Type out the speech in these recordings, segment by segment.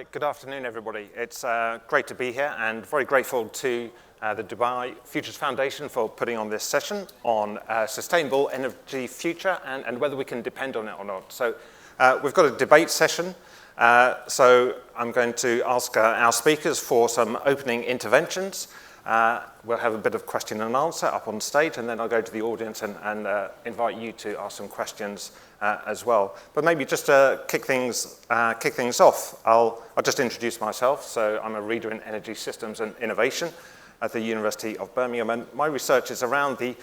Right, good afternoon, everybody. It's great to be here and very grateful to the Dubai Futures Foundation for putting on this session on sustainable energy future and whether we can depend on it or not. So we've got a debate session. So I'm going to ask our speakers for some opening interventions. We'll have a bit of question and answer up on stage, and then I'll go to the audience and invite you to ask some questions as well. But maybe just to kick things off, I'll just introduce myself. So I'm a reader in energy systems and innovation at the University of Birmingham, and my research is around the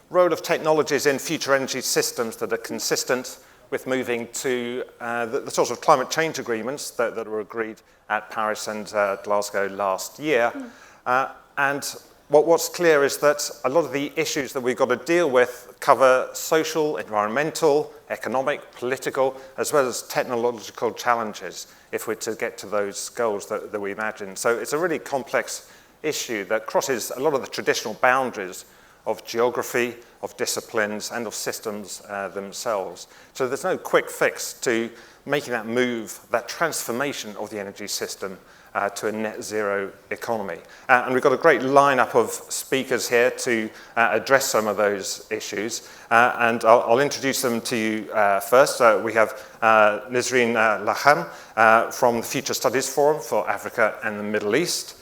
role of technologies in future energy systems that are consistent with moving to the sort of climate change agreements that were agreed at Paris and Glasgow last year. And what's clear is that a lot of the issues that we've got to deal with cover social, environmental, economic, political, as well as technological challenges if we're to get to those goals that we imagine. So it's a really complex issue that crosses a lot of the traditional boundaries of geography, of disciplines, and of systems themselves. So there's no quick fix to making that move, that transformation of the energy system to a net zero economy. And we've got a great lineup of speakers here to address some of those issues. And I'll introduce them to you first. We have Nisreen Lahham from the Future Studies Forum for Africa and the Middle East.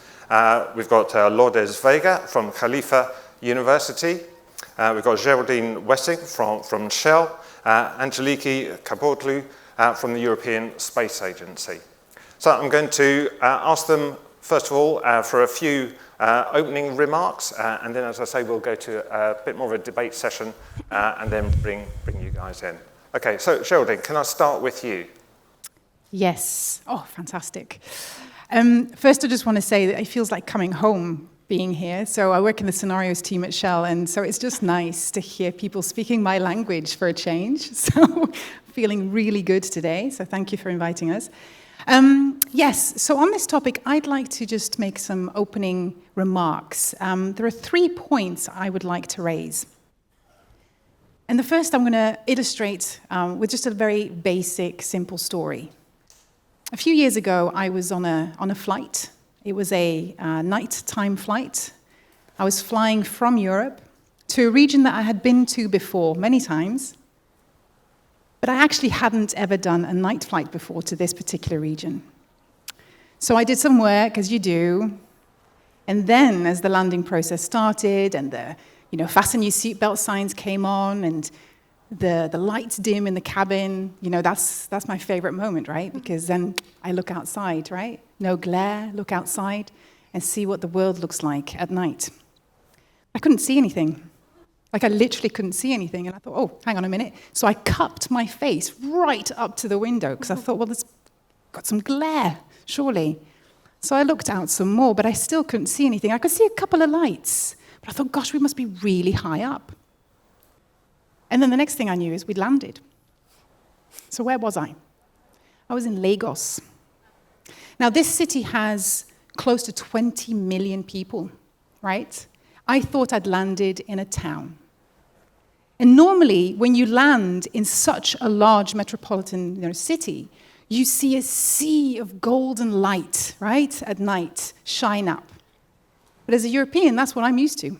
We've got Lourdes Vega from Khalifa University. We've got Geraldine Wessing from Shell. Angeliki Kapoglou from the European Space Agency. So I'm going to ask them, first of all, for a few opening remarks, and then, as I say, we'll go to a bit more of a debate session, and then bring you guys in. Okay, so Geraldine, can I start with you? Yes. Oh, fantastic. First, I just want to say that it feels like coming home being here. So I work in the scenarios team at Shell, and so it's just nice to hear people speaking my language for a change. So feeling really good today, so thank you for inviting us. Yes, so on this topic, I'd like to just make some opening remarks. There are 3 points I would like to raise. And the first I'm going to illustrate with just a very basic, simple story. A few years ago, I was on a flight. It was a nighttime flight. I was flying from Europe to a region that I had been to before many times, but I actually hadn't ever done a night flight before to this particular region. So I did some work, as you do, and then as the landing process started and the fasten your seatbelt signs came on and the lights dim in the cabin, that's my favorite moment, right? Because then I look outside, right? No glare, look outside and see what the world looks like at night. I couldn't see anything. I literally couldn't see anything, and I thought, oh, hang on a minute. So I cupped my face right up to the window, because I thought, well, there's got some glare, surely. So I looked out some more, but I still couldn't see anything. I could see a couple of lights, but I thought, gosh, we must be really high up. And then the next thing I knew is we'd landed. So where was I? I was in Lagos. Now, this city has close to 20 million people, right? I thought I'd landed in a town. And normally, when you land in such a large metropolitan city, you see a sea of golden light, right, at night, shine up. But as a European, that's what I'm used to,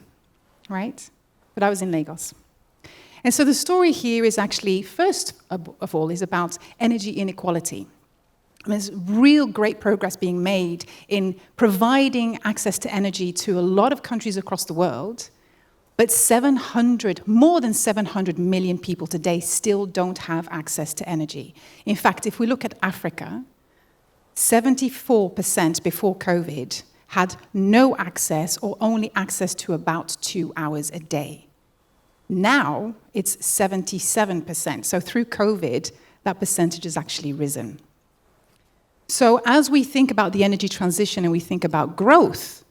right? But I was in Lagos. And so the story here is actually, first of all, is about energy inequality. There's real great progress being made in providing access to energy to a lot of countries across the world, but more than 700 million people today still don't have access to energy. In fact, if we look at Africa, 74% before COVID had no access or only access to about 2 hours a day. Now, it's 77%. So through COVID, that percentage has actually risen. So as we think about the energy transition and we think about growth,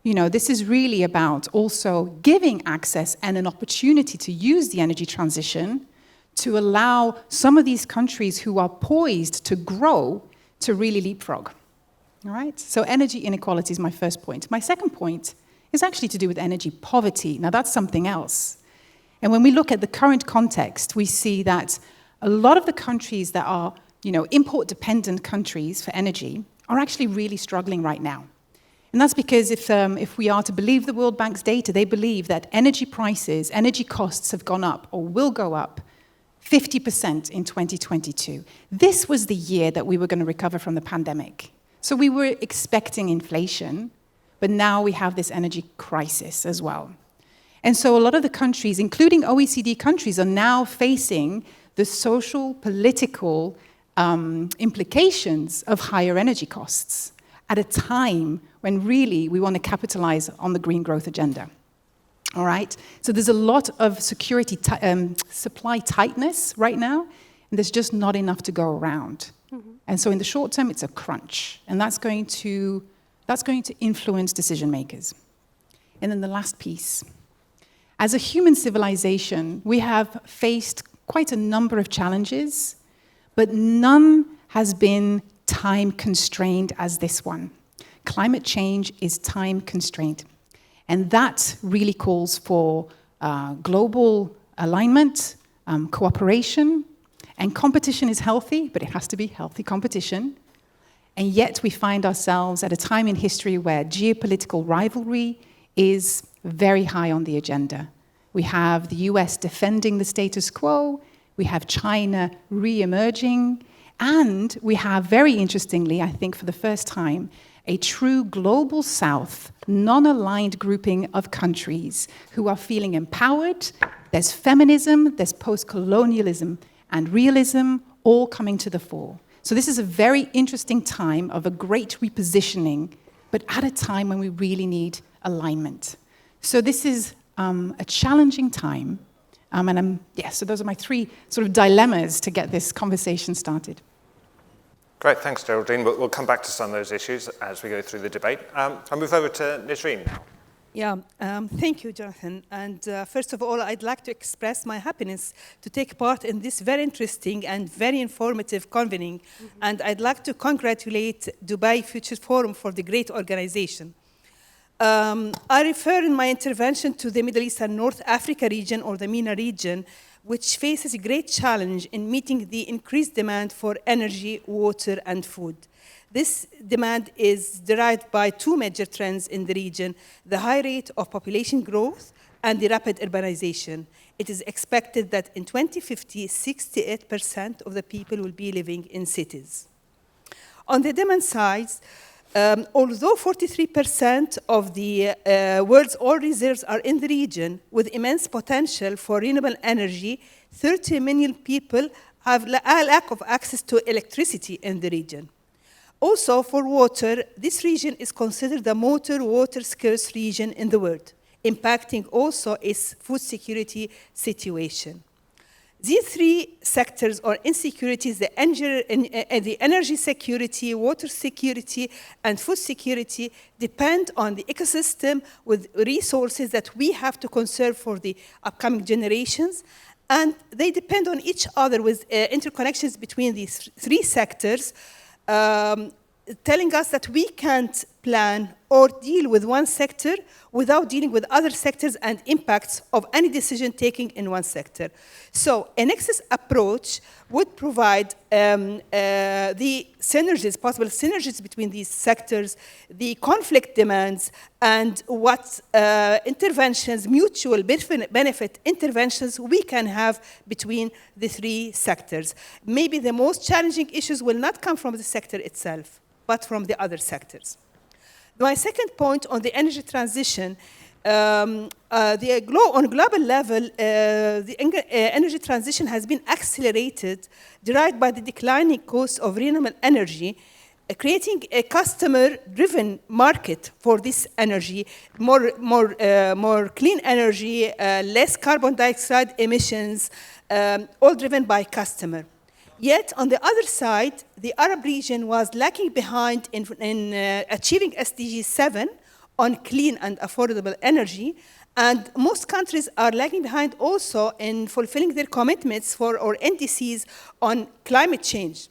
this is really about also giving access and an opportunity to use the energy transition to allow some of these countries who are poised to grow to really leapfrog. All right? So energy inequality is my first point. My second point is actually to do with energy poverty. Now, that's something else. And when we look at the current context, we see that a lot of the countries that are import-dependent countries for energy are actually really struggling right now. And that's because if we are to believe the World Bank's data, they believe that energy prices, energy costs have gone up or will go up 50% in 2022. This was the year that we were going to recover from the pandemic. So we were expecting inflation, but now we have this energy crisis as well. And so a lot of the countries, including OECD countries, are now facing the social, political implications of higher energy costs at a time when really we want to capitalize on the green growth agenda. All right? So there's a lot of supply tightness right now, and there's just not enough to go around. Mm-hmm. And so in the short term, it's a crunch, and that's going to influence decision makers. And then the last piece. As a human civilization, we have faced quite a number of challenges, but none has been time-constrained as this one. Climate change is time-constrained. And that really calls for global alignment, cooperation, and competition is healthy, but it has to be healthy competition. And yet we find ourselves at a time in history where geopolitical rivalry is very high on the agenda. We have the US defending the status quo, we have China re-emerging, and we have, very interestingly, I think for the first time, a true global south, non-aligned grouping of countries who are feeling empowered. There's feminism, there's post-colonialism, and realism all coming to the fore. So this is a very interesting time of a great repositioning, but at a time when we really need alignment. So this is a challenging time, so those are my three sort of dilemmas to get this conversation started. Great, thanks, Geraldine. We'll come back to some of those issues as we go through the debate. I'll move over to Nisreen now. Yeah, thank you, Jonathan. And first of all, I'd like to express my happiness to take part in this very interesting and very informative convening. Mm-hmm. And I'd like to congratulate Dubai Futures Forum for the great organization. I refer in my intervention to the Middle East and North Africa region, or the MENA region, which faces a great challenge in meeting the increased demand for energy, water, and food. This demand is derived by two major trends in the region: the high rate of population growth and the rapid urbanization. It is expected that in 2050, 68% of the people will be living in cities. On the demand side, although 43% of the world's oil reserves are in the region, with immense potential for renewable energy, 30 million people have a lack of access to electricity in the region. Also, for water, this region is considered the most water-scarce region in the world, impacting also its food security situation. These three sectors or insecurities, the energy security, water security, and food security, depend on the ecosystem with resources that we have to conserve for the upcoming generations. And they depend on each other with interconnections between these three sectors, telling us that we can't plan or deal with one sector without dealing with other sectors and impacts of any decision taking in one sector. So a nexus approach would provide the synergies, possible synergies between these sectors, the conflict demands, and what interventions, mutual benefit interventions we can have between the three sectors. Maybe the most challenging issues will not come from the sector itself, but from the other sectors. My second point on the energy transition, on global level, the energy transition has been accelerated, derived by the declining cost of renewable energy, creating a customer-driven market for this energy, more clean energy, less carbon dioxide emissions, all driven by customer. Yet, on the other side, the Arab region was lagging behind in achieving SDG 7 on clean and affordable energy, and most countries are lagging behind also in fulfilling their commitments for or NDCs on climate change.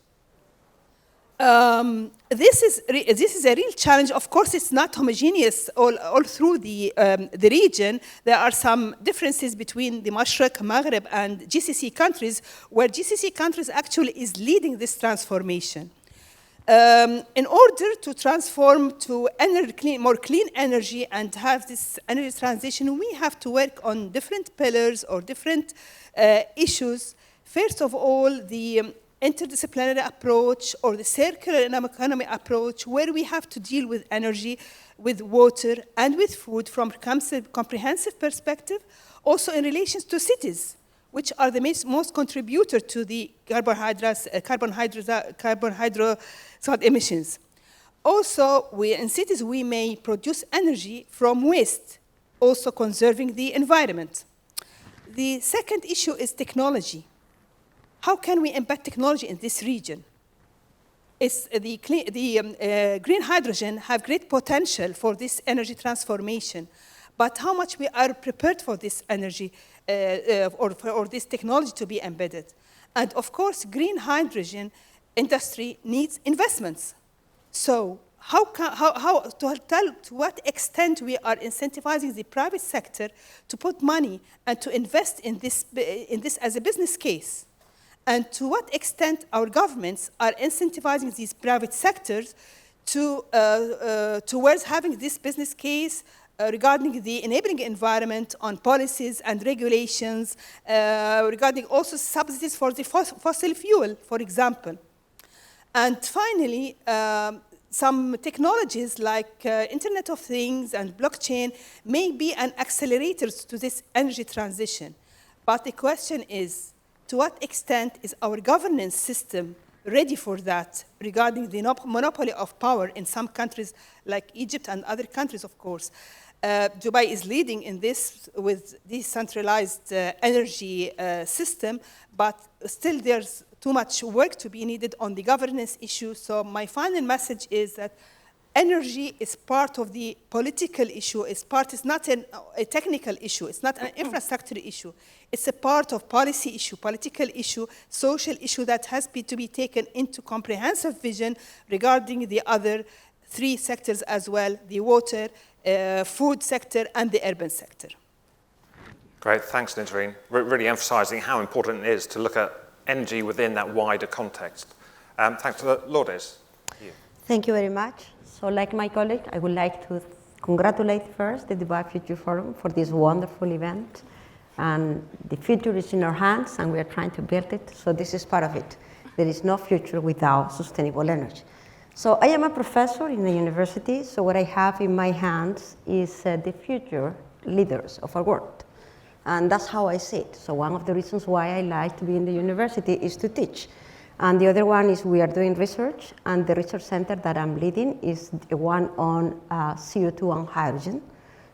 This is a real challenge. Of course, it's not homogeneous all through the region. There are some differences between the Mashriq, Maghreb, and GCC countries, where GCC countries actually is leading this transformation. In order to transform to more clean energy and have this energy transition, we have to work on different pillars or different issues. First of all, the interdisciplinary approach or the circular economy approach, where we have to deal with energy, with water, and with food from a comprehensive perspective, also in relation to cities, which are the most contributor to the carbon hydroxide emissions. Also, in cities, we may produce energy from waste, also conserving the environment. The second issue is technology. How can we embed technology in this region? Green hydrogen have great potential for this energy transformation, but how much we are prepared for this energy or this technology to be embedded? And of course, green hydrogen industry needs investments. So to what extent we are incentivizing the private sector to put money and to invest in this as a business case? And to what extent our governments are incentivizing these private sectors towards having this business case regarding the enabling environment on policies and regulations, regarding also subsidies for the fossil fuel, for example. And finally, some technologies like Internet of Things and blockchain may be an accelerator to this energy transition. But the question is, to what extent is our governance system ready for that regarding the monopoly of power in some countries like Egypt and other countries, of course? Dubai is leading in this with decentralized energy system, but still there's too much work to be needed on the governance issue. So my final message is that energy is part of the political issue. It's not a technical issue. It's not an infrastructure issue. It's a part of policy issue, political issue, social issue that has to be taken into comprehensive vision regarding the other three sectors as well, the water, food sector, and the urban sector. Great, thanks, Nisreen. Really emphasizing how important it is to look at energy within that wider context. Thanks to Lourdes. Thank you very much. So like my colleague, I would like to congratulate first the Dubai Future Forum for this wonderful event. And the future is in our hands, and we are trying to build it. So this is part of it. There is no future without sustainable energy. So I am a professor in the university. So what I have in my hands is the future leaders of our world. And that's how I see it. So one of the reasons why I like to be in the university is to teach. And the other one is we are doing research, and the research center that I'm leading is the one on CO2 and hydrogen.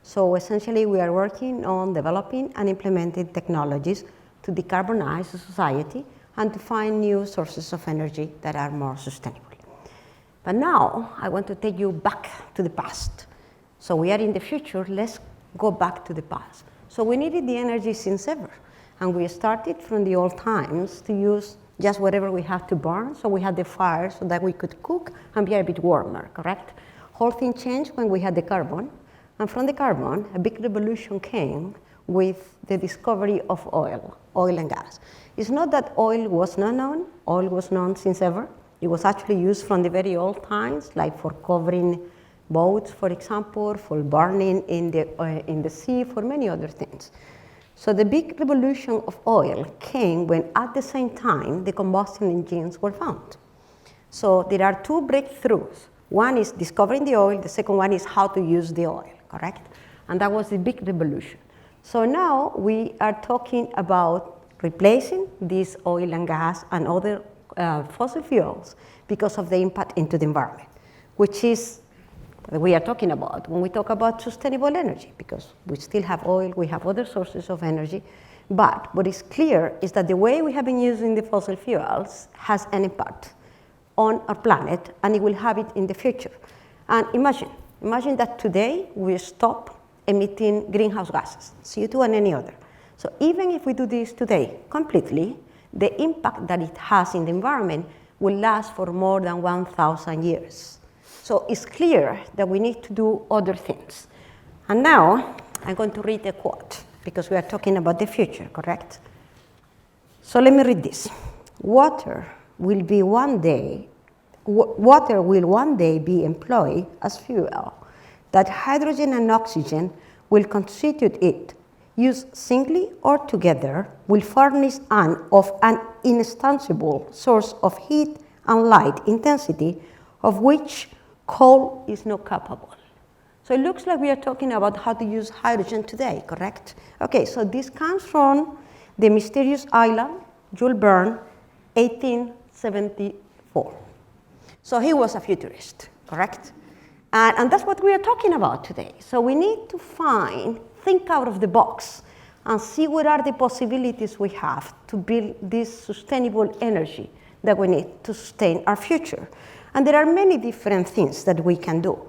So essentially, we are working on developing and implementing technologies to decarbonize society and to find new sources of energy that are more sustainable. But now, I want to take you back to the past. So we are in the future, let's go back to the past. So we needed the energy since ever, and we started from the old times to use just whatever we have to burn. So we had the fire so that we could cook and be a bit warmer, correct? Whole thing changed when we had the carbon. And from the carbon, a big revolution came with the discovery of oil and gas. It's not that oil was not known. Oil was known since ever. It was actually used from the very old times, like for covering boats, for example, for burning in the sea, for many other things. So the big revolution of oil came when at the same time the combustion engines were found. So there are two breakthroughs. One is discovering the oil, the second one is how to use the oil, correct? And that was the big revolution. So now we are talking about replacing this oil and gas and other fossil fuels because of the impact into the environment, which is what we are talking about when we talk about sustainable energy, because we still have oil, we have other sources of energy, but what is clear is that the way we have been using the fossil fuels has an impact on our planet, and it will have it in the future. And imagine that today we stop emitting greenhouse gases, CO2 and any other. So even if we do this today completely, the impact that it has in the environment will last for more than 1,000 years. So it's clear that we need to do other things. And now I'm going to read a quote because we are talking about the future, correct? So let me read this. Water will water will one day be employed as fuel, that hydrogen and oxygen will constitute it, used singly or together, will furnish an instantaneous source of heat and light intensity of which coal is not capable. So it looks like we are talking about how to use hydrogen today, correct? Okay, so this comes from the mysterious island, Jules Verne, 1874. So he was a futurist, correct? And that's what we are talking about today. So we need to think out of the box and see what are the possibilities we have to build this sustainable energy that we need to sustain our future. And there are many different things that we can do.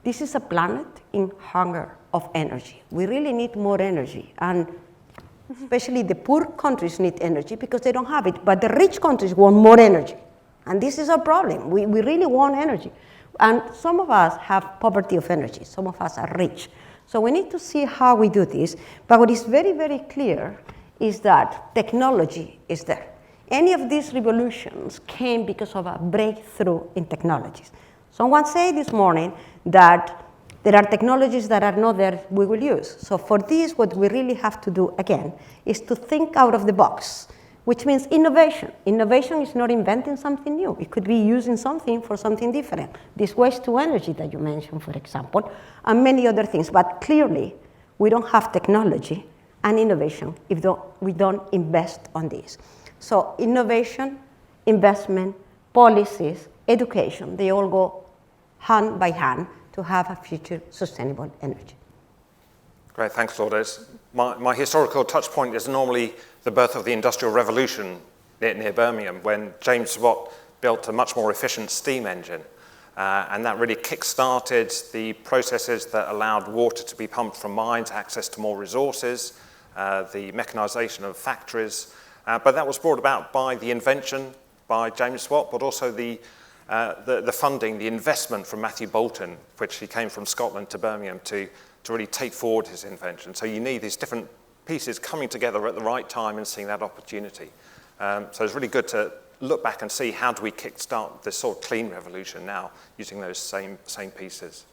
This is a planet in hunger of energy. We really need more energy. And especially the poor countries need energy because they don't have it. But the rich countries want more energy. And this is our problem. We really want energy. And some of us have poverty of energy. Some of us are rich. So we need to see how we do this. But what is very, very clear is that technology is there. Any of these revolutions came because of a breakthrough in technologies. Someone said this morning that there are technologies that are not there we will use. So for this, what we really have to do, again, is to think out of the box, which means innovation. Innovation is not inventing something new. It could be using something for something different. This waste to energy that you mentioned, for example, and many other things. But clearly, we don't have technology and innovation if we don't invest on this. So innovation, investment, policies, education, they all go hand by hand to have a future sustainable energy. Great, thanks, Lourdes. My historical touch point is normally the birth of the Industrial Revolution near Birmingham, when James Watt built a much more efficient steam engine. And that really kick-started the processes that allowed water to be pumped from mines, access to more resources, the mechanization of factories. But that was brought about by the invention by James Watt, but also the funding, the investment from Matthew Boulton, which he came from Scotland to Birmingham to really take forward his invention. So you need these different pieces coming together at the right time and seeing that opportunity. So it's really good to look back and see how do we kickstart this sort of clean revolution now using those same pieces.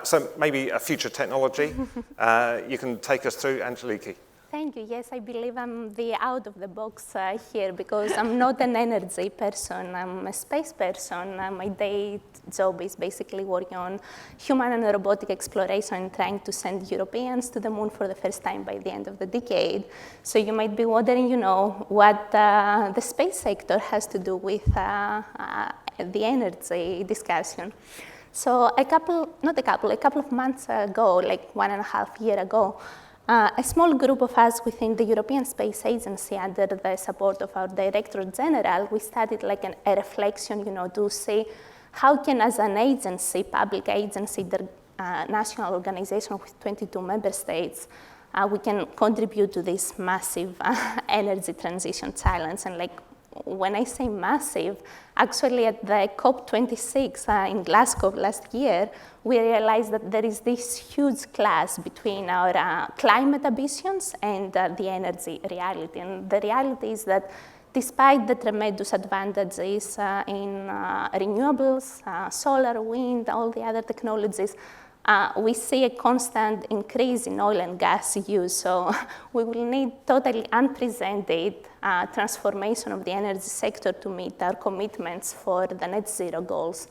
So maybe a future technology. You can take us through, Angeliki. Thank you. Yes, I believe I'm the out of the box here because I'm not an energy person. I'm a space person. My day job is basically working on human and robotic exploration and trying to send Europeans to the moon for the first time by the end of the decade. So you might be wondering, what the space sector has to do with the energy discussion. So a couple of months ago, like 1.5 years ago, a small group of us within the European Space Agency, under the support of our Director General, we started like a reflection, to see how can, as an agency, public agency, the national organization with 22 member states, we can contribute to this massive energy transition challenge. And when I say massive, actually at the COP26 in Glasgow last year, we realized that there is this huge clash between our climate ambitions and the energy reality. And the reality is that despite the tremendous advantages in renewables, solar, wind, all the other technologies, we see a constant increase in oil and gas use. So we will need totally unprecedented transformation of the energy sector to meet our commitments for the net zero goals.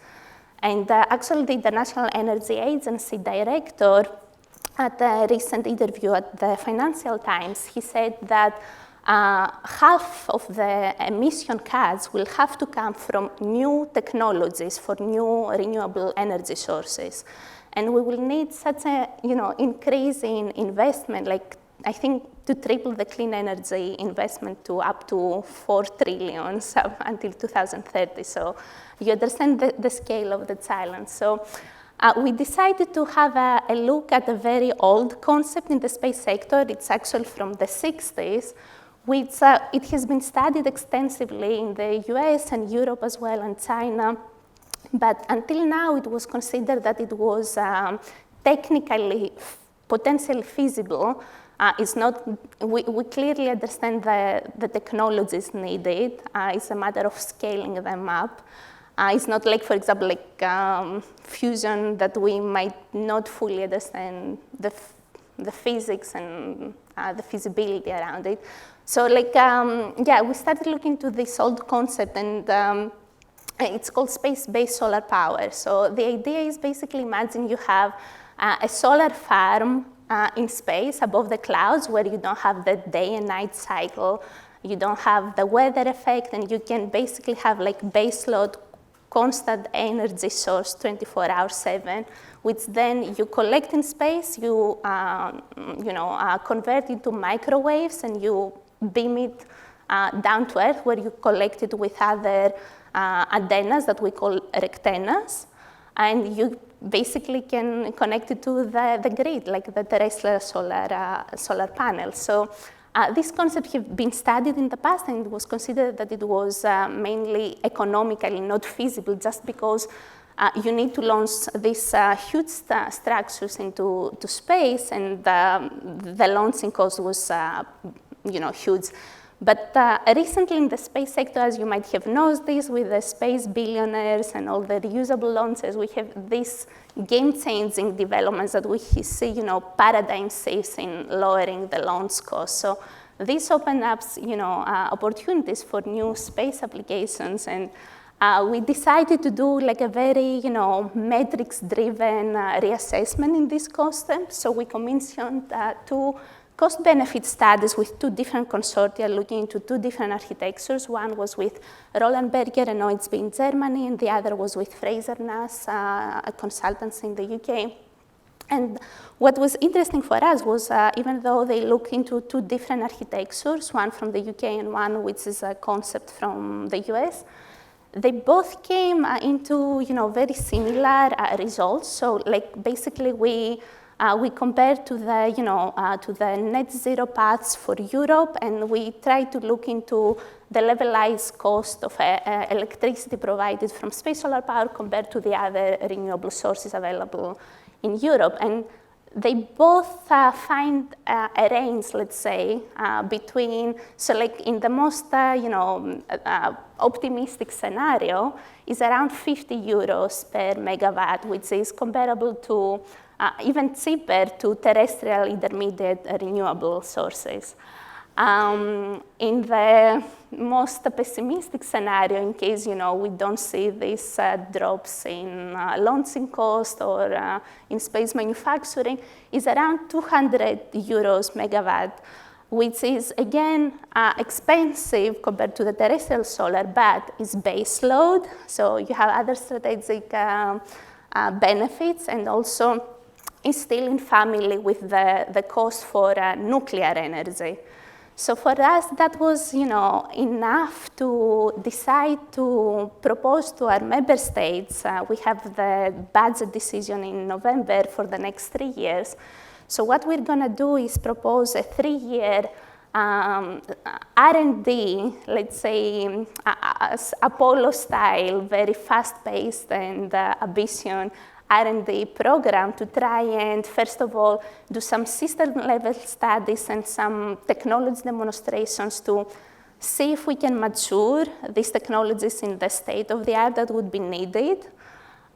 And actually, the International Energy Agency director, at a recent interview at the Financial Times, he said that half of the emission cuts will have to come from new technologies for new renewable energy sources. And we will need such a increase in investment, I think to triple the clean energy investment to up to 4 trillion until 2030. So you understand the scale of the challenge. So we decided to have a look at a very old concept in the space sector. It's actually from the 60s, which it has been studied extensively in the US and Europe as well, and China. But until now, it was considered that it was technically potentially feasible. We clearly understand the technologies needed. It's a matter of scaling them up. It's not like, for example, like fusion that we might not fully understand the physics and the feasibility around it. So like, we started looking into this old concept, and it's called space-based solar power. So the idea is basically imagine you have a solar farm in space above the clouds where you don't have the day and night cycle, you don't have the weather effect, and you can basically have like baseload constant energy source 24/7, which then you collect in space, you convert into microwaves, and you beam it down to Earth, where you collect it with other antennas that we call rectennas, and you basically can connect it to the grid, like the terrestrial solar panels. So this concept has been studied in the past, and it was considered that it was mainly economically not feasible, just because you need to launch these huge structures into space, and the launching cost was huge. But recently in the space sector, as you might have noticed, with the space billionaires and all the reusable launches, we have these game-changing developments that we see, paradigm shifts in lowering the launch cost. So this opens up, opportunities for new space applications, and we decided to do like a very, metrics-driven reassessment in this concept. So we commissioned two cost-benefit studies with two different consortia looking into two different architectures. One was with Roland Berger and OHB in Germany, and the other was with Fraser Nash, a consultancy in the UK. And what was interesting for us was, even though they looked into two different architectures, one from the UK and one which is a concept from the US, they both came into very similar results. So like basically we compared to the net zero paths for Europe, and we tried to look into the levelized cost of electricity provided from space solar power compared to the other renewable sources available in Europe. And they both find a range, let's say, between, so like in the most optimistic scenario is around 50 euros per megawatt, which is comparable to even cheaper to terrestrial intermediate renewable sources. In the most pessimistic scenario, in case we don't see these drops in launching cost or in space manufacturing, is around 200 euros megawatt, which is again expensive compared to the terrestrial solar, but is base load. So you have other strategic benefits, and also is still in family with the cost for nuclear energy. So for us, that was enough to decide to propose to our member states. We have the budget decision in November for the next 3 years. So what we're going to do is propose a 3-year R&D, let's say, Apollo-style, very fast-paced and ambitious R&D program to try and, first of all, do some system-level studies and some technology demonstrations to see if we can mature these technologies in the state of the art that would be needed,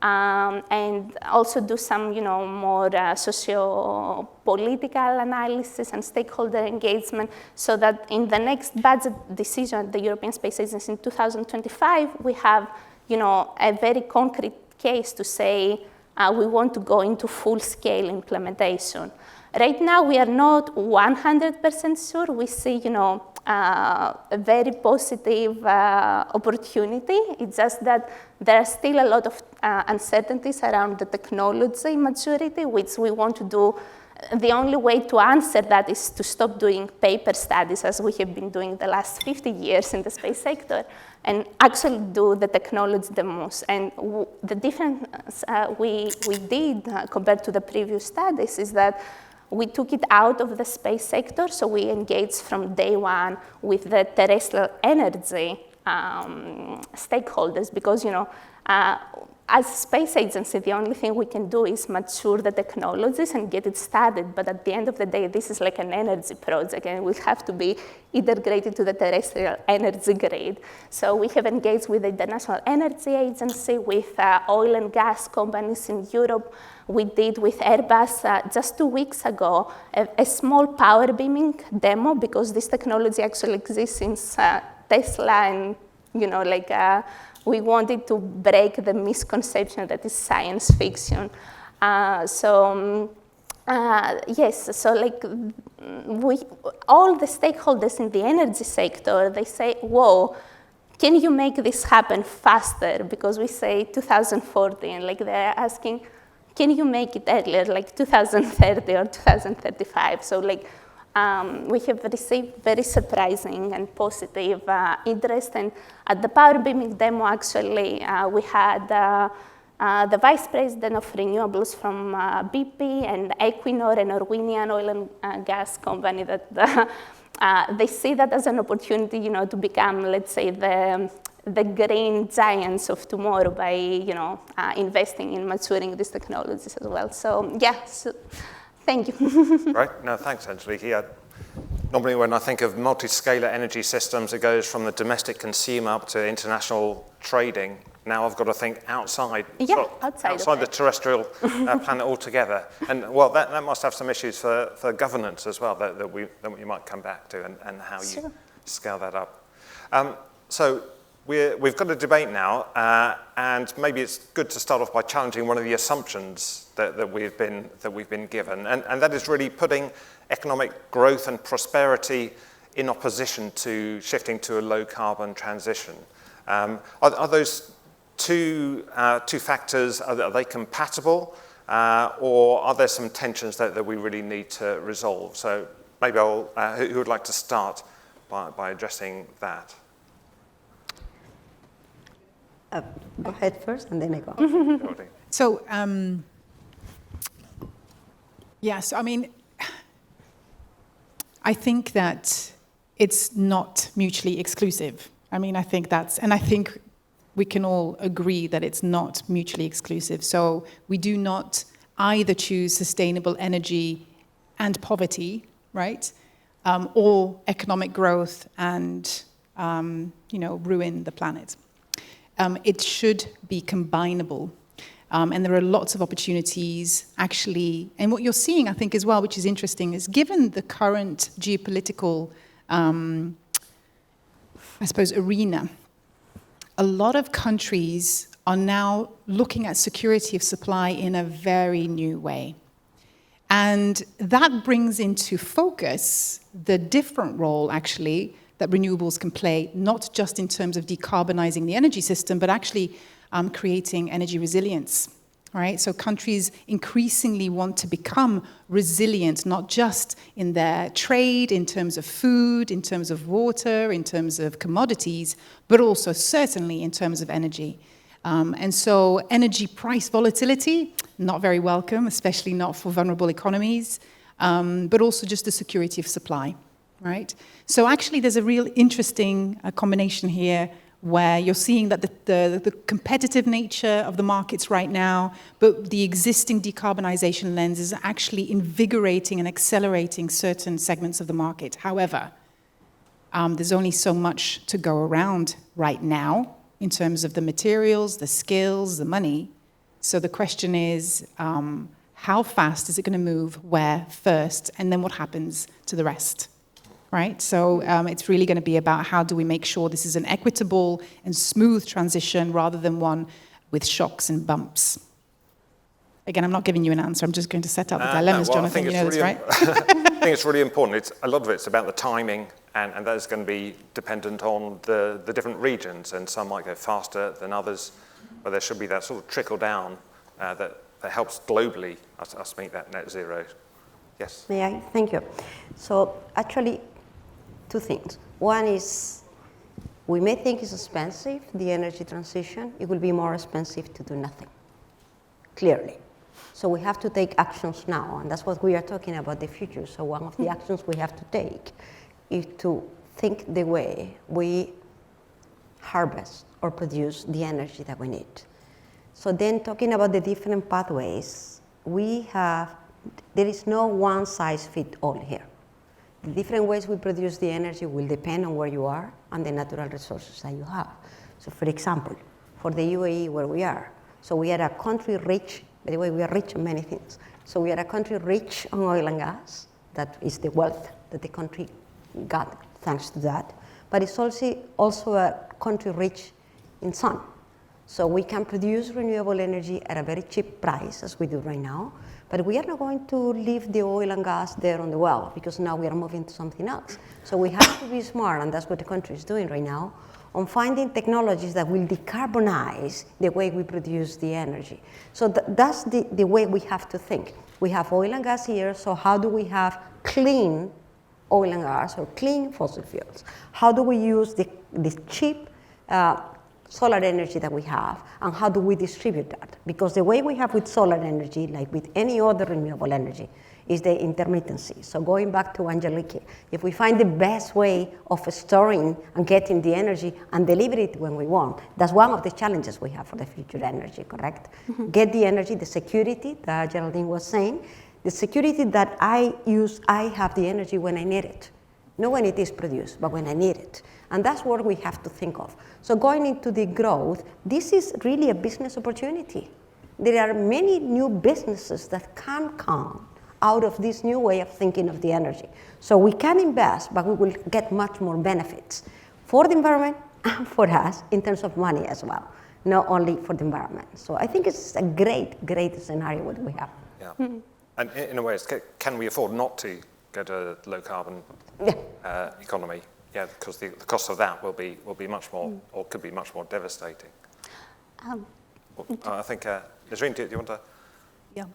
and also do some, more socio-political analysis and stakeholder engagement, so that in the next budget decision at the European Space Agency in 2025, we have, a very concrete case to say, we want to go into full-scale implementation. Right now, we are not 100% sure. We see, a very positive opportunity. It's just that there are still a lot of uncertainties around the technology maturity, which we want to do. The only way to answer that is to stop doing paper studies, as we have been doing the last 50 years in the space sector, and actually do the technology demos. And the difference we did compared to the previous studies is that we took it out of the space sector, so we engaged from day one with the terrestrial energy stakeholders, because as a space agency, the only thing we can do is mature the technologies and get it started. But at the end of the day, this is like an energy project, and we have to be integrated to the terrestrial energy grid. So we have engaged with the International Energy Agency, with oil and gas companies in Europe. We did with Airbus just 2 weeks ago a small power beaming demo, because this technology actually exists since Tesla, and we wanted to break the misconception that is science fiction. Yes, so all the stakeholders in the energy sector, they say, whoa, can you make this happen faster? Because we say 2040, and they're asking, can you make it earlier, like 2030 or 2035? So we have received very surprising and positive interest. And at the power beaming demo, actually, we had the vice president of renewables from BP and Equinor, a Norwegian oil and gas company, that they see that as an opportunity, to become, let's say, the green giants of tomorrow by, investing in maturing these technologies as well. So, yeah. Thank you. Right. No, thanks, Angeliki. Normally when I think of multi-scalar energy systems, it goes from the domestic consumer up to international trading. Now I've got to think outside the terrestrial planet altogether. And, well, that must have some issues for governance as well that we might come back to, and how you scale that up. So we've got a debate now, and maybe it's good to start off by challenging one of the assumptions that we've been given, and that is really putting economic growth and prosperity in opposition to shifting to a low-carbon transition. Are those two factors, are they compatible, or are there some tensions that we really need to resolve? So maybe who would like to start by addressing that? Go ahead first, and then I go. So, I mean, I think that it's not mutually exclusive. I mean, I think we can all agree that it's not mutually exclusive. So we do not either choose sustainable energy and poverty, right? Or economic growth and, ruin the planet. It should be combinable. And there are lots of opportunities, actually. And what you're seeing, I think, as well, which is interesting, is given the current geopolitical, arena, a lot of countries are now looking at security of supply in a very new way. And that brings into focus the different role, actually, that renewables can play, not just in terms of decarbonizing the energy system, but actually creating energy resilience, right? So countries increasingly want to become resilient, not just in their trade, in terms of food, in terms of water, in terms of commodities, but also certainly in terms of energy. And so energy price volatility, not very welcome, especially not for vulnerable economies, but also just the security of supply, right? So actually there's a real interesting combination here where you're seeing that the competitive nature of the markets right now, but the existing decarbonization lens is actually invigorating and accelerating certain segments of the market. However, there's only so much to go around right now in terms of the materials, the skills, the money. So the question is, how fast is it going to move, where first, and then what happens to the rest? Right? So it's really going to be about how do we make sure this is an equitable and smooth transition rather than one with shocks and bumps. Again, I'm not giving you an answer. I'm just going to set up the dilemmas, Jonathan. You know this, right? I think it's really important. A lot of it's about the timing, and that is going to be dependent on the different regions, and some might go faster than others, but there should be that sort of trickle down that helps globally us meet that net zero. Yes? May I? Thank you. So actually, two things. One is, we may think it's expensive, the energy transition. It will be more expensive to do nothing, clearly. So we have to take actions now, and that's what we are talking about, the future. So one of the actions we have to take is to think the way we harvest or produce the energy that we need. So then talking about the different pathways, there is no one size fit all here. The different ways we produce the energy will depend on where you are and the natural resources that you have. So for example, for the UAE where we are, so we are a country rich, by the way, we are rich on many things. So we are a country rich on oil and gas. That is the wealth that the country got thanks to that. But it's also a country rich in sun. So we can produce renewable energy at a very cheap price, as we do right now. But we are not going to leave the oil and gas there on the well, because now we are moving to something else. So we have to be smart, and that's what the country is doing right now, on finding technologies that will decarbonize the way we produce the energy. So that's the way we have to think. We have oil and gas here, so how do we have clean oil and gas or clean fossil fuels? How do we use the cheap solar energy that we have, and how do we distribute that? Because the way we have with solar energy, like with any other renewable energy, is the intermittency. So going back to Angeliki, if we find the best way of storing and getting the energy and deliver it when we want, that's one of the challenges we have for the future energy, correct? Mm-hmm. Get the energy, the security that Geraldine was saying, the security that I have the energy when I need it. Not when it is produced, but when I need it. And that's what we have to think of. So going into the growth, this is really a business opportunity. There are many new businesses that can come out of this new way of thinking of the energy. So we can invest, but we will get much more benefits for the environment and for us in terms of money as well, not only for the environment. So I think it's a great, great scenario what we have. Yeah. Mm-hmm. And in a way, can we afford not to go to a low carbon economy? Yeah, because the cost of that will be much more, or could be much more devastating. I think, Nisreen, do you want to? Yeah.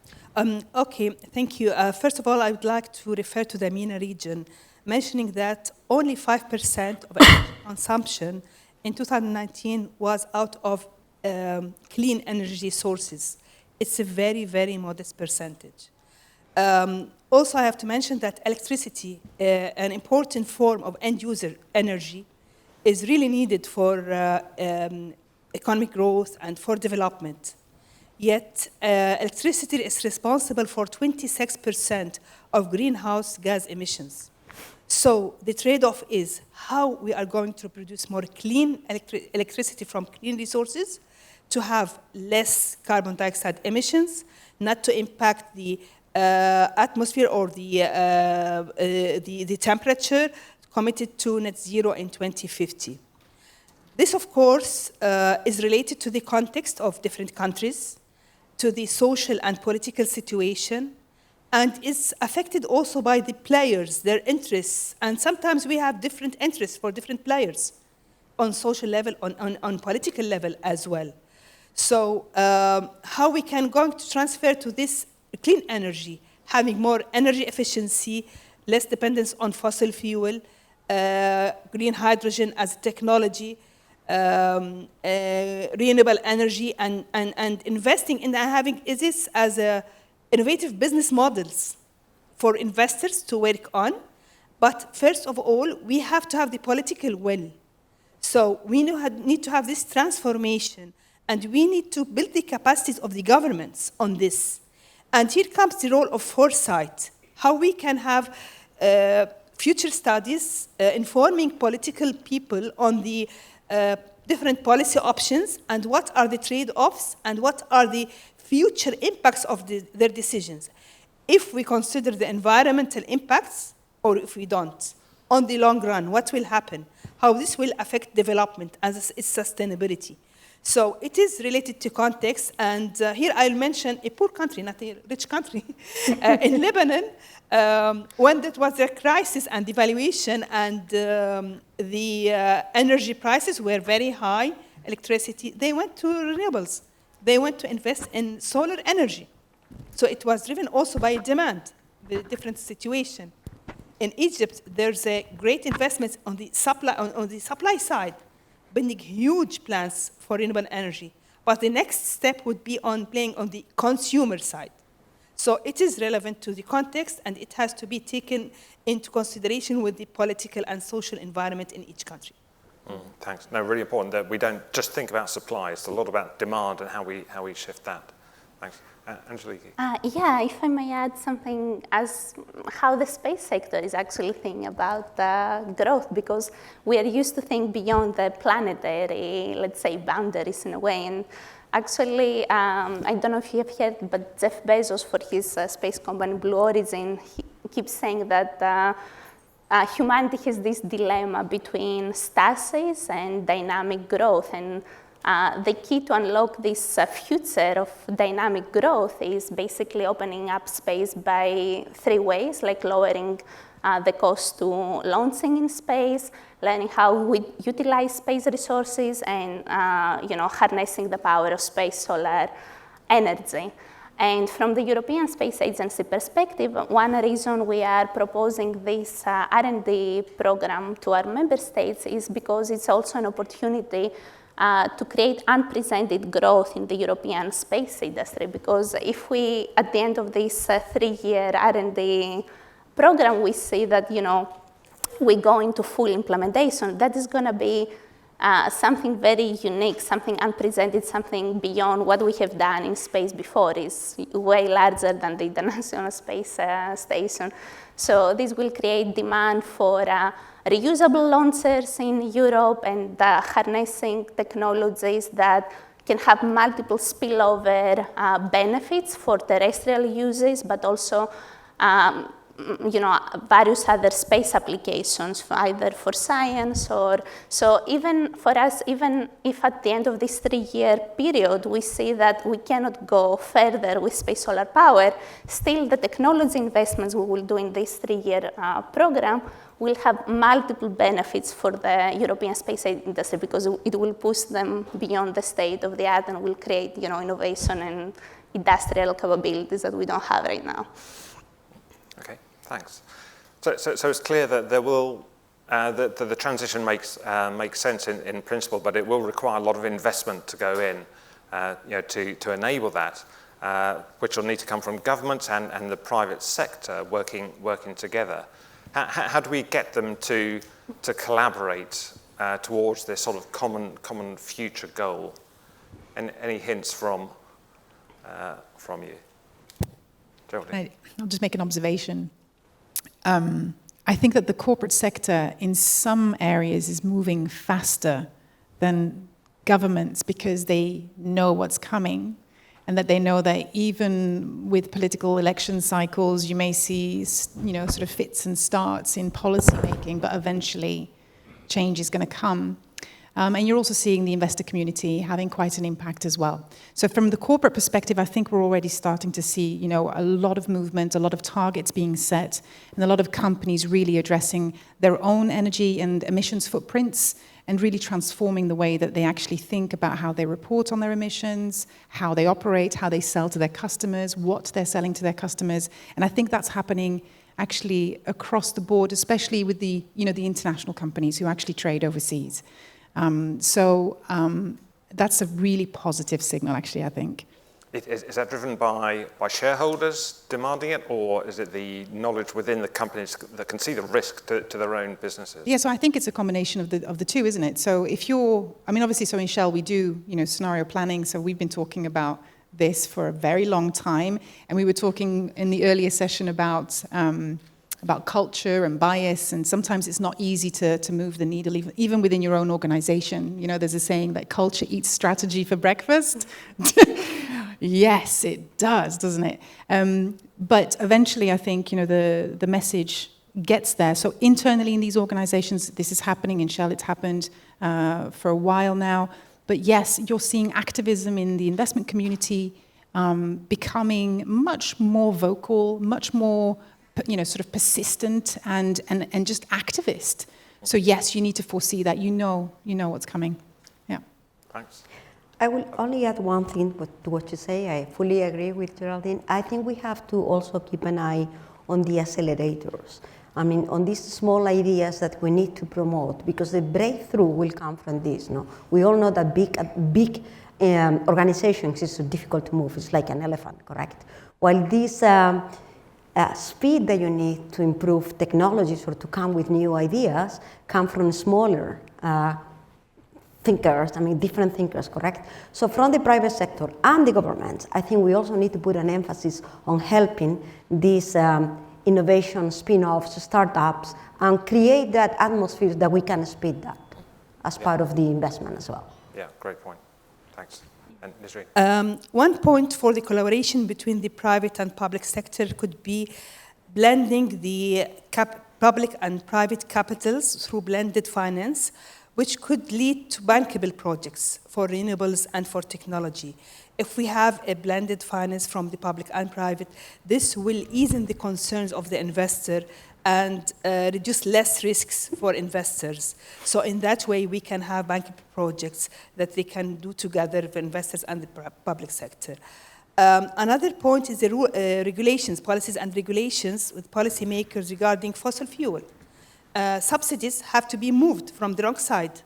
Okay, thank you. First of all, I would like to refer to the MENA region, mentioning that only 5% of energy consumption in 2019 was out of clean energy sources. It's a very, very modest percentage. Also, I have to mention that electricity, an important form of end-user energy, is really needed for economic growth and for development. Yet, electricity is responsible for 26% of greenhouse gas emissions. So the trade-off is how we are going to produce more clean electricity from clean resources to have less carbon dioxide emissions, not to impact the atmosphere or the temperature, committed to net zero in 2050. This, of course, is related to the context of different countries, to the social and political situation, and is affected also by the players, their interests. And sometimes we have different interests for different players on social level, on political level as well. So how we can going to transfer to this clean energy, having more energy efficiency, less dependence on fossil fuel, green hydrogen as a technology, renewable energy, and investing in having this as innovative business models for investors to work on. But first of all, we have to have the political will. So we need to have this transformation, and we need to build the capacities of the governments on this. And here comes the role of foresight, how we can have future studies informing political people on the different policy options and what are the trade-offs and what are the future impacts of their decisions. If we consider the environmental impacts or if we don't, on the long run, what will happen, how this will affect development and its sustainability. So it is related to context, and here I'll mention a poor country, not a rich country, in Lebanon, when that was a crisis and devaluation, and the energy prices were very high, electricity, they went to renewables. They went to invest in solar energy. So it was driven also by demand, the different situation. In Egypt, there's a great investment on the supply side, building huge plants for renewable energy. But the next step would be on playing on the consumer side. So it is relevant to the context, and it has to be taken into consideration with the political and social environment in each country. Thanks. No, really important that we don't just think about supply. It's a lot about demand and how we shift that. Thanks. Angeliki. Yeah, if I may add something as how the space sector is actually thinking about growth, because we are used to think beyond the planetary, let's say, boundaries in a way. And actually, I don't know if you have heard, but Jeff Bezos, for his space company Blue Origin, he keeps saying that humanity has this dilemma between stasis and dynamic growth. And the key to unlock this future of dynamic growth is basically opening up space by 3 ways, like lowering the cost to launching in space, learning how we utilize space resources, and harnessing the power of space solar energy. And from the European Space Agency perspective, one reason we are proposing this R&D program to our member states is because it's also an opportunity to create unprecedented growth in the European space industry. Because if we, at the end of this 3-year R&D program, we see that we go into full implementation, that is going to be something very unique, something unprecedented, something beyond what we have done in space before. Is way larger than the International Space Station. So this will create demand for reusable launchers in Europe and harnessing technologies that can have multiple spillover benefits for terrestrial uses, but also various other space applications, either for science or so. Even for us, even if at the end of this 3-year period we see that we cannot go further with space solar power, still the technology investments we will do in this 3-year program will have multiple benefits for the European space industry, because it will push them beyond the state of the art and will create innovation and industrial capabilities that we don't have right now. Okay. Thanks. So it's clear that there will that the transition makes sense in principle, but it will require a lot of investment to go in, to enable that, which will need to come from governments and the private sector working together. How do we get them to collaborate towards this sort of common future goal? And any hints from you, Geraldine? I'll just make an observation. I think that the corporate sector in some areas is moving faster than governments because they know what's coming, and that they know that even with political election cycles, you may see, sort of fits and starts in policy making, but eventually change is going to come. And you're also seeing the investor community having quite an impact as well. So from the corporate perspective, I think we're already starting to see, a lot of movement, a lot of targets being set, and a lot of companies really addressing their own energy and emissions footprints and really transforming the way that they actually think about how they report on their emissions, how they operate, how they sell to their customers, what they're selling to their customers. And I think that's happening actually across the board, especially with the international companies who actually trade overseas. That's a really positive signal, actually, I think. Is that driven by shareholders demanding it, or is it the knowledge within the companies that can see the risk to their own businesses? Yeah, so I think it's a combination of the two, isn't it? So obviously, so in Shell we do, scenario planning. So we've been talking about this for a very long time, and we were talking in the earlier session about culture and bias, and sometimes it's not easy to move the needle, even within your own organization. There's a saying that culture eats strategy for breakfast. Yes, it does, doesn't it? But eventually, I think, the message gets there. So internally in these organizations, this is happening. In Shell, it's happened for a while now. But yes, you're seeing activism in the investment community becoming much more vocal, much more sort of persistent and just activist. So yes, you need to foresee that. You know what's coming. Yeah. Thanks. I will only add one thing to what you say. I fully agree with Geraldine. I think we have to also keep an eye on the accelerators. I mean, on these small ideas that we need to promote, because the breakthrough will come from this. No, we all know that big organizations is so difficult to move. It's like an elephant, correct? While this speed that you need to improve technologies or to come with new ideas come from smaller thinkers, different thinkers, correct? So from the private sector and the government, I think we also need to put an emphasis on helping these innovation spin-offs, startups, and create that atmosphere that we can speed that as part of the investment as well. Yeah, great point. Thanks. And Nisreen? One point for the collaboration between the private and public sector could be blending the public and private capitals through blended finance, which could lead to bankable projects for renewables and for technology. If we have a blended finance from the public and private, this will ease the concerns of the investor and reduce less risks for investors. So in that way, we can have bankable projects that they can do together with investors and the public sector. Another point is the regulations, policies and regulations with policymakers regarding fossil fuel. Subsidies have to be moved from the wrong side.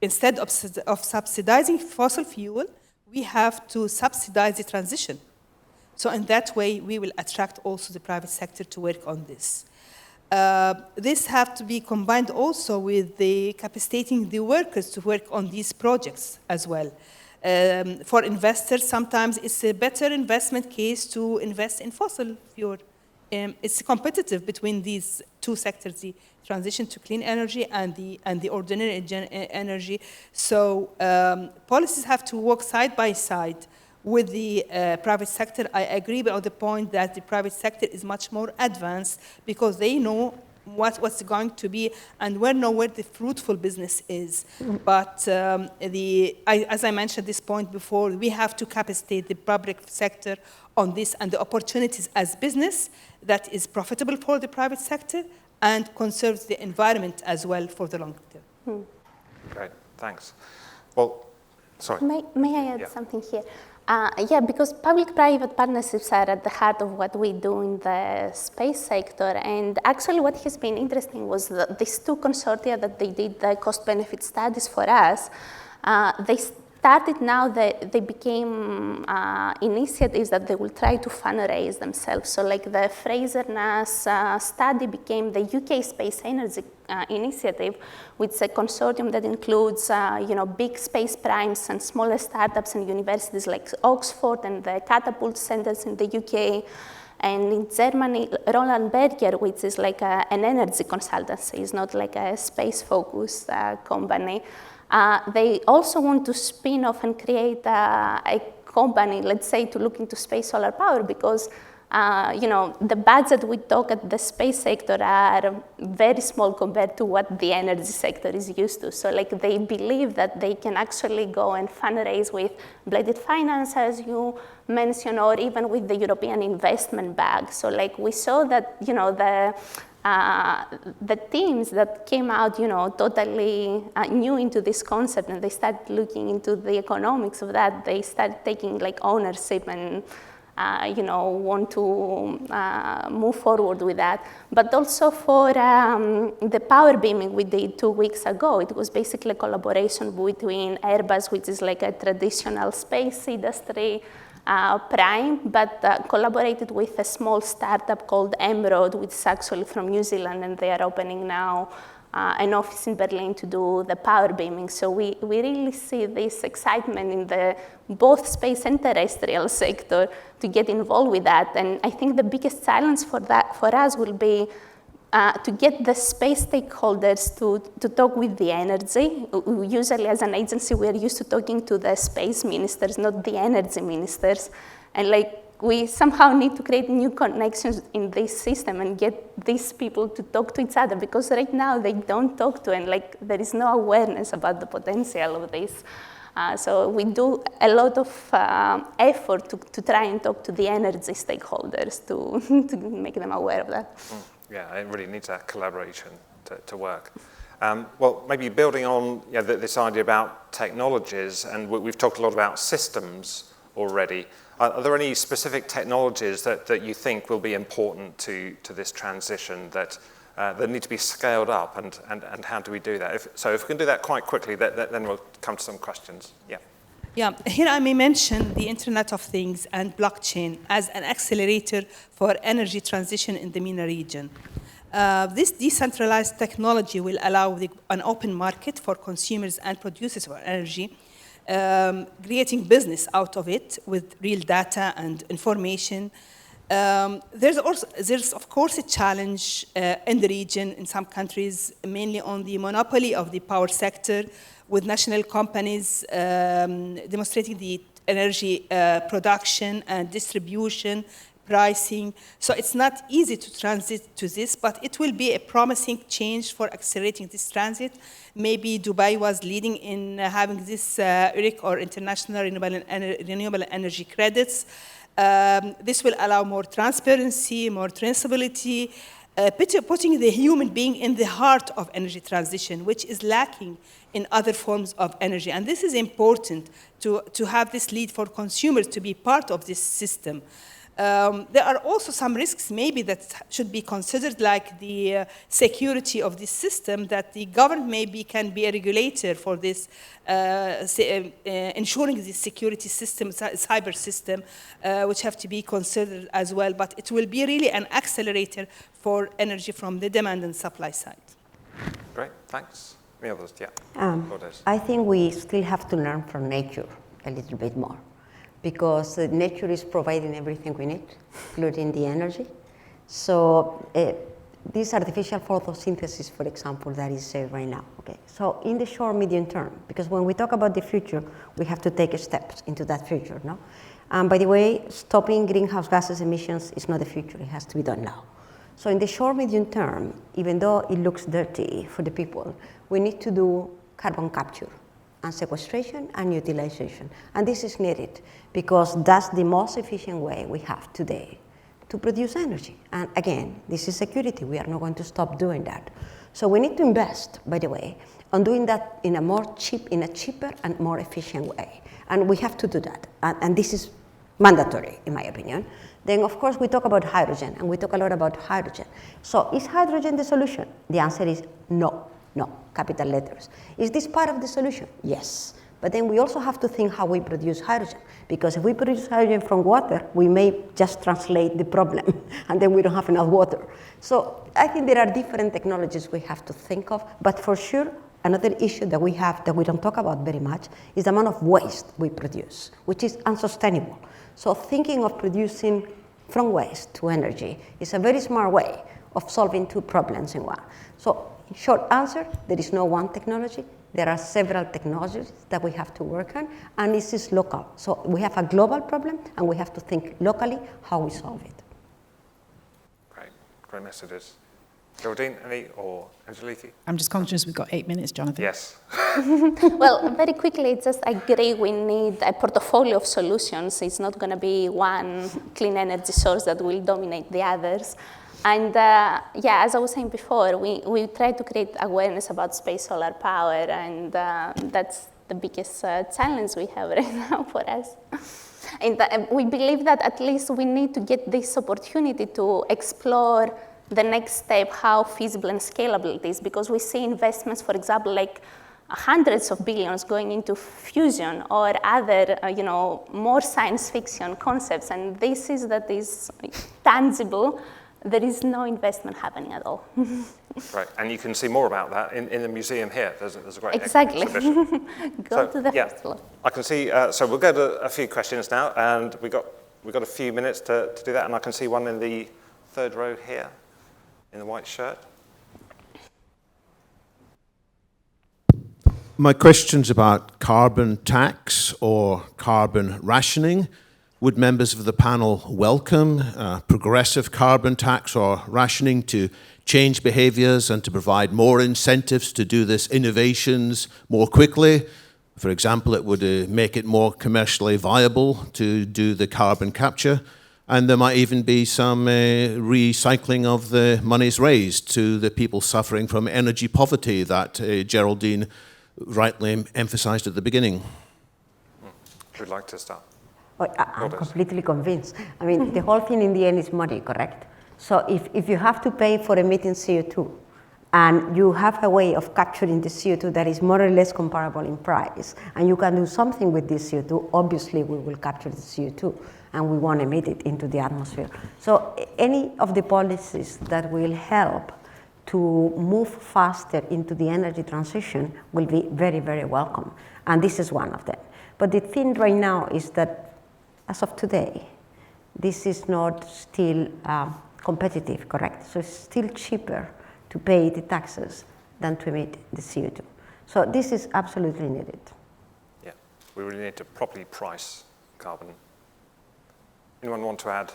Instead of subsidizing fossil fuel, we have to subsidize the transition. So in that way, we will attract also the private sector to work on this. This has to be combined also with the capacitating the workers to work on these projects as well. For investors, sometimes it's a better investment case to invest in fossil fuel. It's competitive between these two sectors, the transition to clean energy and the ordinary energy. So policies have to work side by side with the private sector. I agree about the point that the private sector is much more advanced because they know what's going to be and where the fruitful business is. But as I mentioned this point before, we have to capacitate the public sector on this and the opportunities as business that is profitable for the private sector and conserves the environment as well for the long term. Great, thanks. Well, sorry. May I add something here? Yeah, because public-private partnerships are at the heart of what we do in the space sector. And actually what has been interesting was these two consortia that they did the cost-benefit studies for us. They started now, they became initiatives that they will try to fundraise themselves. So like the Fraser-Nash study became the UK Space Energy Initiative, which is a consortium that includes big space primes and smaller startups and universities like Oxford and the Catapult Centers in the UK. And in Germany, Roland Berger, which is like an energy consultancy, is not like a space-focused company. They also want to spin off and create a company, let's say, to look into space solar power because, the budget we talk at the space sector are very small compared to what the energy sector is used to. So like they believe that they can actually go and fundraise with blended finance, as you mentioned, or even with the European Investment Bank. So like we saw that, the teams that came out, totally new into this concept and they started looking into the economics of that, they started taking like ownership and, want to move forward with that. But also for the power beaming we did 2 weeks ago, it was basically a collaboration between Airbus, which is like a traditional space industry, prime, but collaborated with a small startup called Emerald, which is actually from New Zealand, and they are opening now an office in Berlin to do the power beaming. So we really see this excitement in the both space and terrestrial sector to get involved with that. And I think the biggest challenge for us will be to get the space stakeholders to talk with the energy. Usually as an agency, we are used to talking to the space ministers, not the energy ministers. And we somehow need to create new connections in this system and get these people to talk to each other because right now they don't talk to and there is no awareness about the potential of this. So we do a lot of effort to try and talk to the energy stakeholders to make them aware of that. Yeah, it really needs that collaboration to work. Well, maybe building on this idea about technologies, and we've talked a lot about systems already. Are there any specific technologies that you think will be important to this transition that need to be scaled up, and how do we do that? So if we can do that quite quickly, then we'll come to some questions. Yeah. Yeah, here I may mention the Internet of Things and blockchain as an accelerator for energy transition in the MENA region. This decentralized technology will allow an open market for consumers and producers of energy, creating business out of it with real data and information. There's of course a challenge in the region, in some countries, mainly on the monopoly of the power sector, with national companies demonstrating the energy production and distribution, pricing. So it's not easy to transit to this, but it will be a promising change for accelerating this transit. Maybe Dubai was leading in having this URIC, or International Renewable Energy Credits. This will allow more transparency, more traceability, putting the human being in the heart of energy transition, which is lacking in other forms of energy. And this is important to have this lead for consumers to be part of this system. There are also some risks maybe that should be considered, like the security of this system, that the government maybe can be a regulator for this, ensuring this security system, cyber system, which have to be considered as well. But it will be really an accelerator for energy from the demand and supply side. Great, thanks. Any others? Yeah. I think we still have to learn from nature a little bit more, because nature is providing everything we need, including the energy. So this artificial photosynthesis, for example, that is right now. Okay. So in the short, medium term, because when we talk about the future, we have to take steps into that future, no? And by the way, stopping greenhouse gases emissions is not the future, it has to be done now. So in the short, medium term, even though it looks dirty for the people, we need to do carbon capture and sequestration and utilization. And this is needed because that's the most efficient way we have today to produce energy. And again, this is security. We are not going to stop doing that. So we need to invest, by the way, on doing that in a cheaper and more efficient way. And we have to do that. And this is mandatory, in my opinion. Then, of course, we talk about hydrogen, and we talk a lot about hydrogen. So is hydrogen the solution? The answer is no. No, capital letters. Is this part of the solution? Yes. But then we also have to think how we produce hydrogen, because if we produce hydrogen from water, we may just translate the problem, and then we don't have enough water. So I think there are different technologies we have to think of, but for sure, another issue that we have that we don't talk about very much is the amount of waste we produce, which is unsustainable. So thinking of producing from waste to energy is a very smart way of solving two problems in one. So short answer, there is no one technology. There are several technologies that we have to work on, and this is local. So we have a global problem, and we have to think locally how we solve it. Great messages. Geraldine, or Angeliki? I'm just conscious we've got 8 minutes, Jonathan. Yes. Well, very quickly, just agree we need a portfolio of solutions. It's not going to be one clean energy source that will dominate the others. And yeah, as I was saying before, we try to create awareness about space solar power, and that's the biggest challenge we have right now for us. And we believe that at least we need to get this opportunity to explore the next step, how feasible and scalable it is, because we see investments, for example, like hundreds of billions going into fusion or other, more science fiction concepts, and this is tangible. There is no investment happening at all. Right, and you can see more about that in the museum here. There's a great exhibition. Go to the first floor. I can see, so we'll go to a few questions now, and we've got a few minutes to do that, and I can see one in the third row here, in the white shirt. My question's about carbon tax or carbon rationing. Would members of the panel welcome progressive carbon tax or rationing to change behaviors and to provide more incentives to do this innovations more quickly? For example, it would make it more commercially viable to do the carbon capture. And there might even be some recycling of the monies raised to the people suffering from energy poverty that Geraldine rightly emphasized at the beginning. Who'd like to start? I'm completely convinced. I mean, the whole thing in the end is money, correct? So if you have to pay for emitting CO2, and you have a way of capturing the CO2 that is more or less comparable in price, and you can do something with this CO2, obviously we will capture the CO2, and we won't emit it into the atmosphere. So any of the policies that will help to move faster into the energy transition will be very, very welcome. And this is one of them. But the thing right now is that, as of today, this is not still competitive, correct? So it's still cheaper to pay the taxes than to emit the CO2. So this is absolutely needed. Yeah, we really need to properly price carbon. Anyone want to add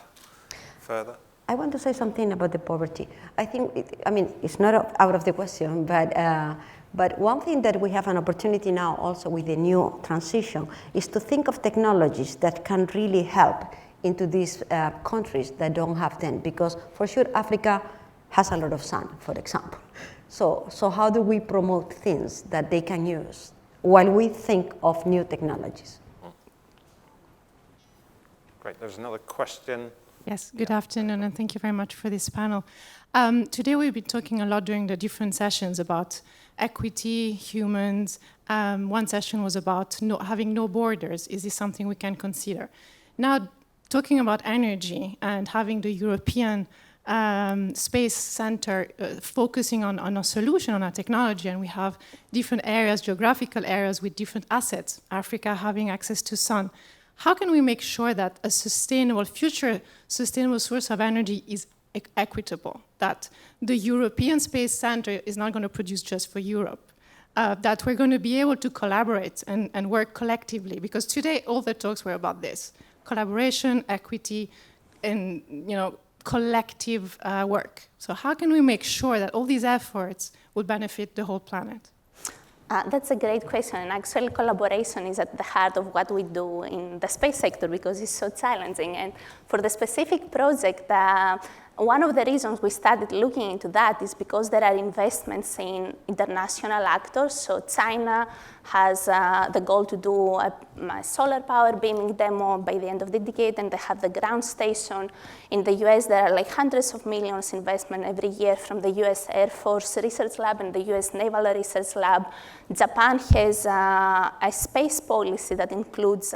further? I want to say something about the poverty. I think, it's not out of the question, but one thing that we have an opportunity now also with the new transition is to think of technologies that can really help into these countries that don't have them, because for sure Africa has a lot of sun, for example. So how do we promote things that they can use while we think of new technologies? Great, there's another question. Yes, good afternoon, and thank you very much for this panel. Today we've been talking a lot during the different sessions about equity, humans. One session was about having no borders. Is this something we can consider? Now, talking about energy and having the European Space Center focusing on a solution, on a technology, and we have different areas, geographical areas with different assets, Africa having access to sun. How can we make sure that a future sustainable source of energy is equitable, that the European Space Center is not going to produce just for Europe, that we're going to be able to collaborate and work collectively? Because today all the talks were about this, collaboration, equity, and collective work. So how can we make sure that all these efforts will benefit the whole planet? That's a great question, and actually collaboration is at the heart of what we do in the space sector because it's so challenging. And for the specific project, one of the reasons we started looking into that is because there are investments in international actors. So China has the goal to do a solar power beaming demo by the end of the decade, and they have the ground station. In the US, there are like hundreds of millions investment every year from the US Air Force Research Lab and the US Naval Research Lab. Japan has a space policy that includes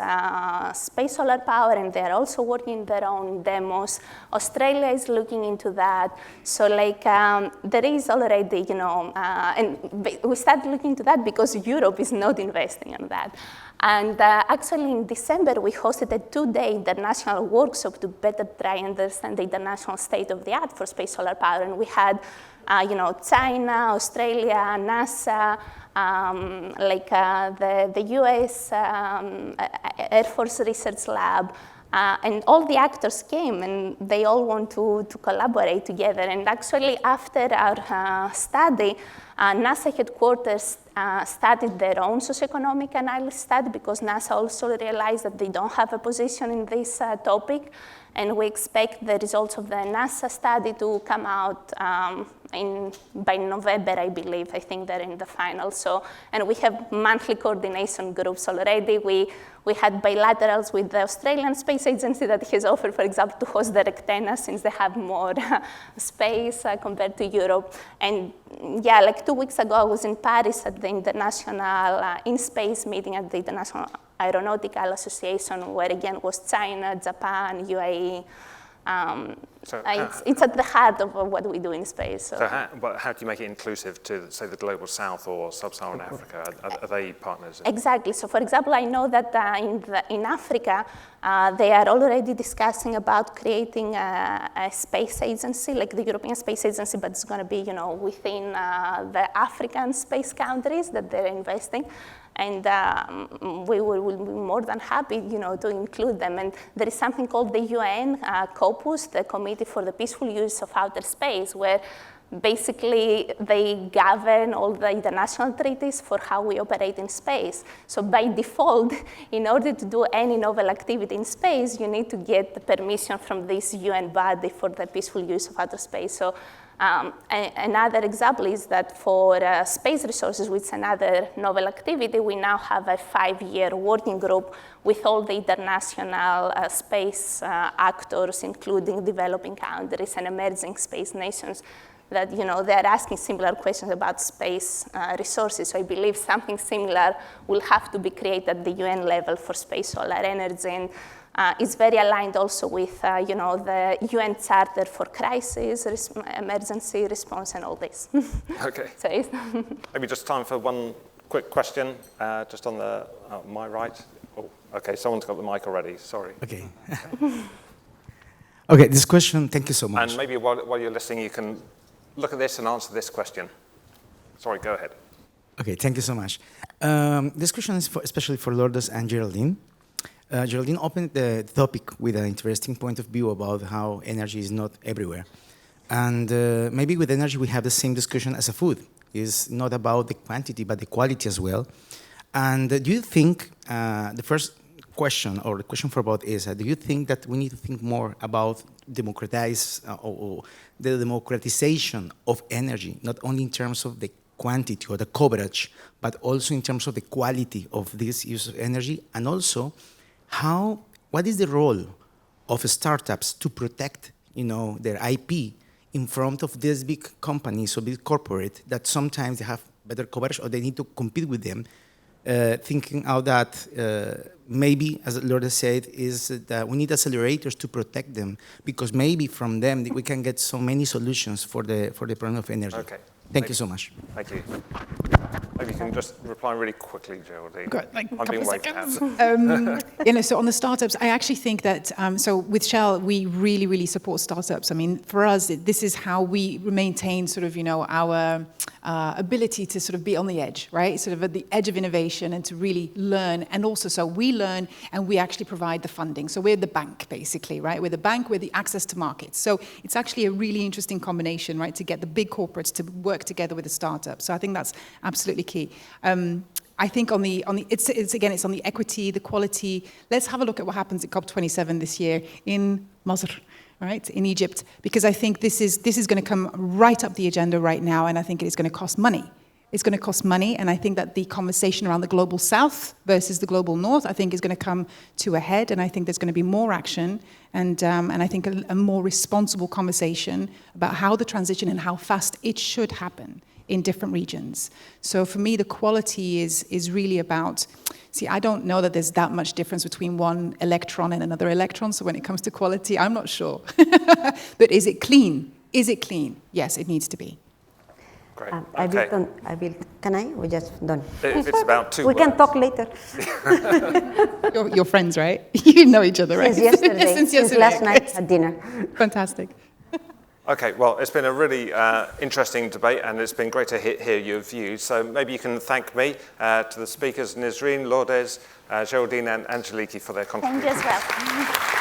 space solar power, and they're also working their own demos. Australia is looking into that. So there is already, and we started looking into that because Europe is not investing in that. And actually in December, we hosted a 2-day international workshop to better try and understand the international state of the art for space solar power. And we had, China, Australia, NASA, the US Air Force Research Lab, and all the actors came, and they all want to collaborate together. And actually, after our study, NASA headquarters started their own socioeconomic analysis study because NASA also realized that they don't have a position in this topic. And we expect the results of the NASA study to come out by November, I believe. I think they're in the final. So, and we have monthly coordination groups already. We had bilaterals with the Australian Space Agency that has offered, for example, to host the Rectena since they have more space compared to Europe. And 2 weeks ago, I was in Paris at the International In-Space meeting at the International Aeronautical Association, where again was China, Japan, UAE. It's at the heart of what we do in space. So how do you make it inclusive to, say, the Global South or Sub-Saharan Africa? Are they partners? Exactly. So, for example, I know that in Africa, they are already discussing about creating a space agency, like the European Space Agency, but it's going to be, within the African space countries that they're investing. And we will be more than happy, to include them. And there is something called the UN COPUS, the Committee for the Peaceful Use of Outer Space, where basically they govern all the international treaties for how we operate in space. So by default, in order to do any novel activity in space, you need to get the permission from this UN body for the peaceful use of outer space. So another example is that for space resources, which is another novel activity, we now have a 5-year working group with all the international space actors, including developing countries and emerging space nations, that they're asking similar questions about space resources. So I believe something similar will have to be created at the UN level for space solar energy. And is very aligned also with the UN Charter for Crisis, Emergency Response, and all this. Okay. So Maybe just time for one quick question, just on the my right. Oh, okay, someone's got the mic already. Sorry. Okay. Okay, this question, thank you so much. And maybe while you're listening, you can look at this and answer this question. Sorry, go ahead. Okay, thank you so much. This question is especially for Lourdes and Geraldine. Geraldine opened the topic with an interesting point of view about how energy is not everywhere. And maybe with energy we have the same discussion as a food. It's not about the quantity, but the quality as well. And do you think, the first question, or the question for both is, do you think that we need to think more about or the democratization of energy, not only in terms of the quantity or the coverage, but also in terms of the quality of this use of energy, and also what is the role of startups to protect, their IP in front of these big companies or big corporate that sometimes they have better coverage or they need to compete with them, thinking out that maybe, as Lourdes said, is that we need accelerators to protect them, because maybe from them we can get so many solutions for the problem of energy. Okay. Thank you so much. Thank you. Maybe you can just reply really quickly, Geraldine. Got like a I'm being couple waved seconds. at. So on the startups, I actually think that, so with Shell, we really, really support startups. I mean, for us, this is how we maintain sort of, our ability to sort of be on the edge, right? Sort of at the edge of innovation and to really learn. And also, so we learn and we actually provide the funding. So we're the bank, basically, right? We're the bank, we're the access to markets. So it's actually a really interesting combination, right? To get the big corporates to work together with the startups. So I think that's absolutely key. I think it's on the equity, the quality. Let's have a look at what happens at COP27 this year in Masr, right, in Egypt, because I think this is going to come right up the agenda right now, and I think it is going to cost money. It's going to cost money, and I think that the conversation around the global south versus the global north, I think, is going to come to a head, and I think there's going to be more action, and I think a more responsible conversation about how the transition and how fast it should happen in different regions. So for me, the quality is really about, I don't know that there's that much difference between one electron and another electron, so when it comes to quality, I'm not sure. But is it clean? Is it clean? Yes, it needs to be. Great. Can I? We're just done. If it's about two we words. can talk later. You're friends, right? You know each other, right? Since yesterday. Since last night at dinner. Fantastic. Okay, well, it's been a really interesting debate, and it's been great to hear your views. So maybe you can thank me, to the speakers, Nisreen, Lourdes, Geraldine, and Angeliki, for their contribution. Thank you as well.